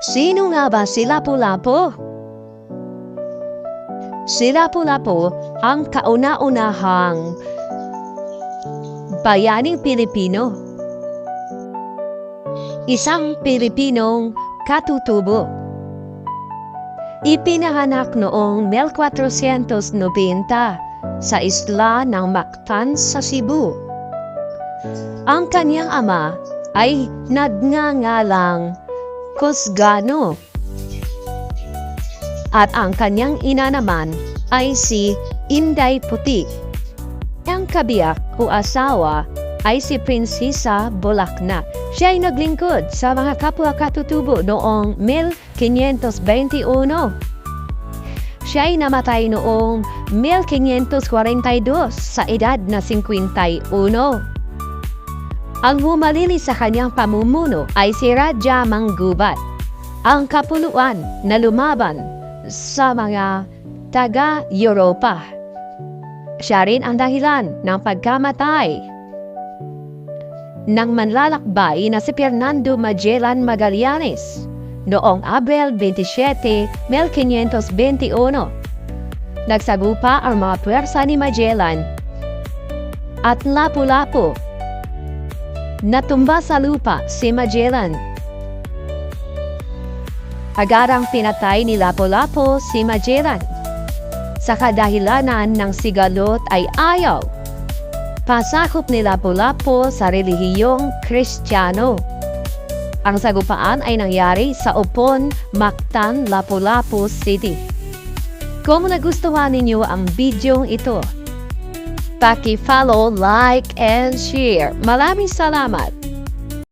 Sino nga ba si Lapu-Lapu? Si Lapu-Lapu ang kauna-unahang bayaning Pilipino. Isang Pilipinong katutubo. Ipinahanak noong 1490 sa isla ng Mactan sa Cebu. Ang kanyang ama ay nagngangalang Cusgano at ang kanyang ina naman ay si Inday Puti. Ang kabiyak o asawa ay si Prinsesa Bolakna. Siya ay naglingkod sa mga kapwa katutubo noong 1521. Siya ay namatay noong 1542 sa edad na 51. Ang humalili sa kanyang pamumuno ay si Raja Manggubat, ang kapuluan na lumaban sa mga taga-Europa. Siya rin ang dahilan ng pagkamatay ng manlalakbay na si Fernando Magellan Magallanes noong Abril 27, 1521. Nagsagupa ang mga puwersa ni Magellan at Lapu-Lapu. Natumba sa lupa si Magellan. Agarang pinatay ni Lapu-Lapu si Magellan sa kadahilanan ng sigalot ay ayaw pasakop ni Lapu-Lapu sa relihiyong Kristiyano. Ang sagupaan ay nangyari sa Upon, Mactan, Lapu-Lapu City. Kung nagustuhan ninyo ang video ito, paki-follow, like, and share. Maraming salamat!